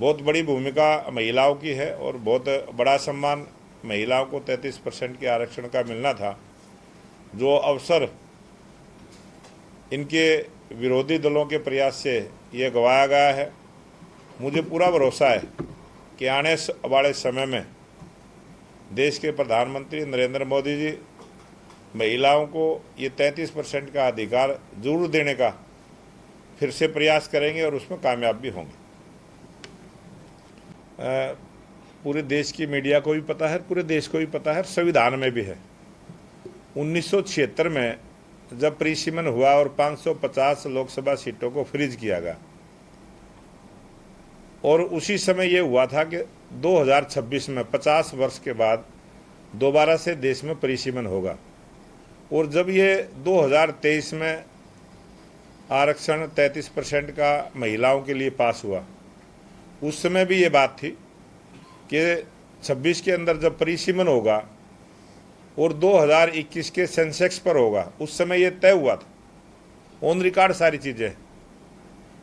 बहुत बड़ी भूमिका महिलाओं की है और बहुत बड़ा सम्मान महिलाओं को 33% के आरक्षण का मिलना था, जो अवसर इनके विरोधी दलों के प्रयास से ये गंवाया गया है। मुझे पूरा भरोसा है कि आने वाले समय में देश के प्रधानमंत्री नरेंद्र मोदी जी महिलाओं को ये 33% का अधिकार जरूर देने का फिर से प्रयास करेंगे और उसमें कामयाब भी होंगे। पूरे देश की मीडिया को भी पता है, पूरे देश को भी पता है, संविधान में भी है। 1976 में जब परिसीमन हुआ और 550 लोकसभा सीटों को फ्रीज किया गया, और उसी समय ये हुआ था कि 2026 में 50 वर्ष के बाद दोबारा से देश में परिसीमन होगा। और जब ये 2023 में आरक्षण 33% का महिलाओं के लिए पास हुआ, उस समय भी ये बात थी कि 26 के अंदर जब परिसीमन होगा और 2021 के सेंसेक्स पर होगा, उस समय ये तय हुआ था। ऑन रिकॉर्ड सारी चीज़ें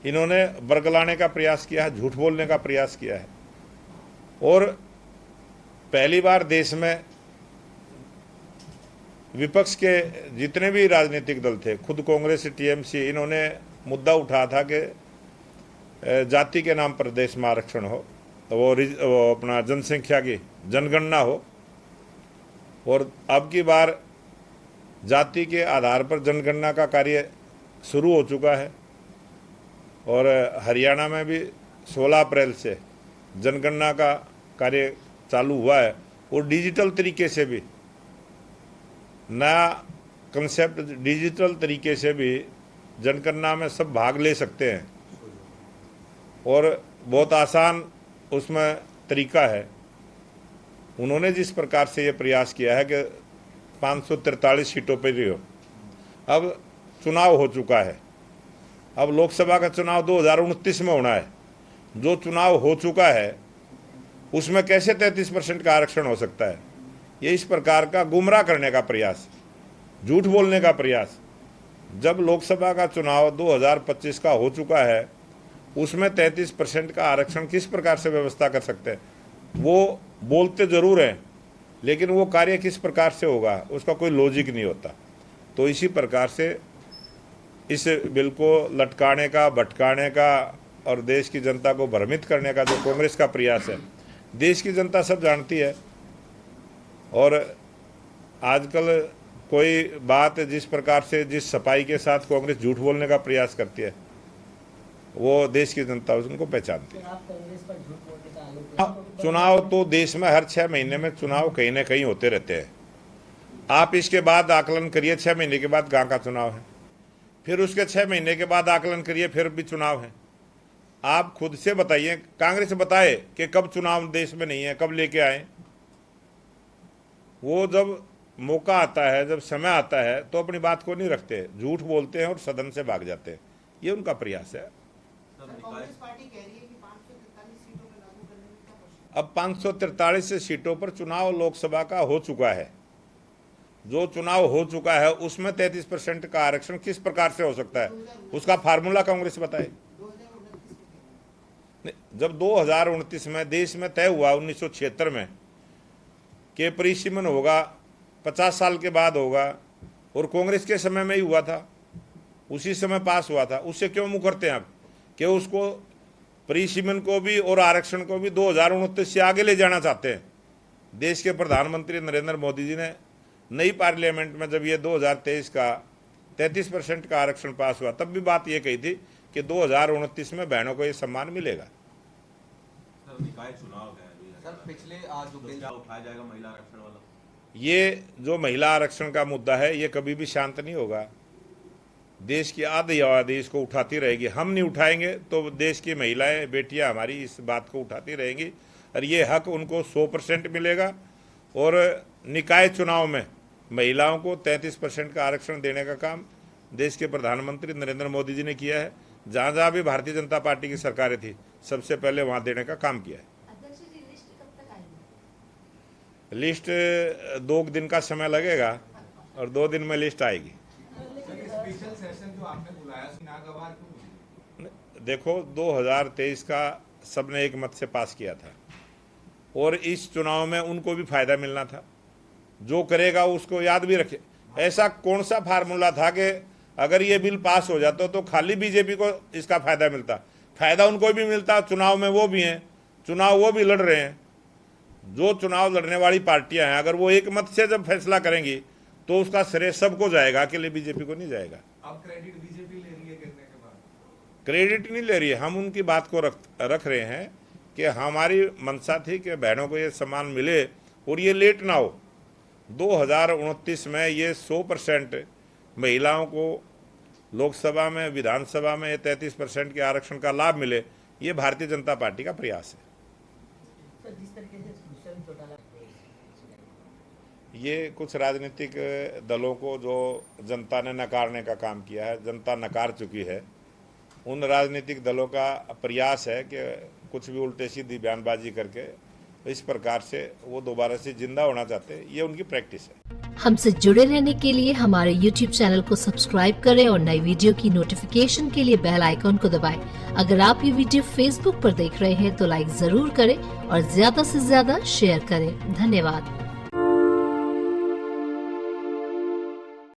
इन्होंने बरगलाने का प्रयास किया है, झूठ बोलने का प्रयास किया है। और पहली बार देश में विपक्ष के जितने भी राजनीतिक दल थे, खुद कांग्रेस, टीएमसी, इन्होंने मुद्दा उठाया था कि जाति के नाम पर देश में आरक्षण हो, वो अपना जनसंख्या की जनगणना हो। और अब की बार जाति के आधार पर जनगणना का कार्य शुरू हो चुका है और हरियाणा में भी 16 अप्रैल से जनगणना का कार्य चालू हुआ है। और डिजिटल तरीके से भी नया कंसेप्ट, डिजिटल तरीके से भी जनगणना में सब भाग ले सकते हैं और बहुत आसान उसमें तरीका है। उन्होंने जिस प्रकार से ये प्रयास किया है कि 543 सीटों पर ही हो, अब चुनाव हो चुका है, अब लोकसभा का चुनाव 2029 में होना है। जो चुनाव हो चुका है उसमें कैसे 33% का आरक्षण हो सकता है? ये इस प्रकार का गुमराह करने का प्रयास, झूठ बोलने का प्रयास। जब लोकसभा का चुनाव 2025 का हो चुका है, उसमें 33% का आरक्षण किस प्रकार से व्यवस्था कर सकते हैं? वो बोलते जरूर हैं, लेकिन वो कार्य किस प्रकार से होगा उसका कोई लॉजिक नहीं होता। तो इसी प्रकार से इस बिल को लटकाने का, भटकाने का और देश की जनता को भ्रमित करने का जो कांग्रेस का प्रयास है, देश की जनता सब जानती है। और आजकल कोई बात जिस प्रकार से, जिस सफाई के साथ कांग्रेस झूठ बोलने का प्रयास करती है, वो देश की जनता उनको पहचानती है। चुनाव तो देश में हर 6 महीने में चुनाव कहीं ना कहीं होते रहते हैं। आप इसके बाद आकलन करिए, 6 महीने के बाद गांव का चुनाव है, फिर उसके 6 महीने के बाद आकलन करिए, फिर भी चुनाव है। आप खुद से बताइए, कांग्रेस बताए कि कब चुनाव देश में नहीं है, कब लेके आए। वो जब मौका आता है, जब समय आता है, तो अपनी बात को नहीं रखते, झूठ बोलते हैं और सदन से भाग जाते हैं। ये उनका प्रयास है। अब 543 सीटों पर चुनाव लोकसभा का हो चुका है। जो चुनाव हो चुका है उसमें 33% का आरक्षण किस प्रकार से हो सकता है, उसका फार्मूला कांग्रेस बताए। जब 2029 में देश में तय हुआ 1976 में कि परिसीमन होगा, 50 साल के बाद होगा, और कांग्रेस के समय में ही हुआ था, उसी समय पास हुआ था, उससे क्यों मुँह करते हैं आप कि उसको परिसीमन को भी और आरक्षण को भी 2029 से आगे ले जाना चाहते हैं। देश के प्रधानमंत्री नरेंद्र मोदी जी ने नई पार्लियामेंट में जब ये 2023 का 33% का आरक्षण पास हुआ, तब भी बात ये कही थी कि 2029 में बहनों को ये सम्मान मिलेगा। सर, निकाय चुनाव है सर, पिछले जो बिल उठाया जाएगा महिला आरक्षण वाला, ये जो महिला आरक्षण का मुद्दा है, ये कभी भी शांत नहीं होगा। देश की आधी आबादी इसको उठाती रहेगी। हम नहीं उठाएंगे तो देश की महिलाएं, बेटियां हमारी इस बात को उठाती रहेंगी और ये हक उनको 100% मिलेगा। और निकाय चुनाव में महिलाओं को 33% का आरक्षण देने का काम देश के प्रधानमंत्री नरेंद्र मोदी जी ने किया है। जहाँ जहाँ भी भारतीय जनता पार्टी की सरकारें थी, सबसे पहले वहाँ देने का काम किया है। लिस्ट 2 दिन का समय लगेगा और 2 दिन में लिस्ट आएगी। देखो, 2023 का सबने एक मत से पास किया था और इस चुनाव में उनको भी फायदा मिलना था। जो करेगा उसको याद भी रखे। ऐसा कौन सा फार्मूला था कि अगर ये बिल पास हो जाता तो खाली बीजेपी को इसका फायदा मिलता? फायदा उनको भी मिलता, चुनाव में वो भी हैं, चुनाव वो भी लड़ रहे हैं। जो चुनाव लड़ने वाली पार्टियां हैं अगर वो एक मत से जब फैसला करेंगी तो उसका श्रेय सबको जाएगा, अकेले बीजेपी को नहीं जाएगा। अब क्रेडिट बीजेपी ले रही है गिरने के बाद? क्रेडिट नहीं ले रही है, हम उनकी बात को रख रहे हैं कि हमारी मंशा थी कि बहनों को ये सम्मान मिले और ये लेट ना हो। 2029 में ये 100% महिलाओं को लोकसभा में, विधानसभा में 33% के आरक्षण का लाभ मिले, ये भारतीय जनता पार्टी का प्रयास है। जिस तरीके से दुष्यंत चौटाला, ये कुछ राजनीतिक दलों को जो जनता ने नकारने का काम किया है, जनता नकार चुकी है, उन राजनीतिक दलों का प्रयास है कि कुछ भी उल्टे सीधी बयानबाजी करके इस प्रकार से वो दोबारा से जिंदा होना चाहते हैं। ये उनकी प्रैक्टिस है। हमसे जुड़े रहने के लिए हमारे YouTube चैनल को सब्सक्राइब करें और नई वीडियो की नोटिफिकेशन के लिए बेल आइकॉन को दबाएं। अगर आप ये वीडियो Facebook पर देख रहे हैं तो लाइक जरूर करें और ज्यादा से ज्यादा शेयर करें। धन्यवाद।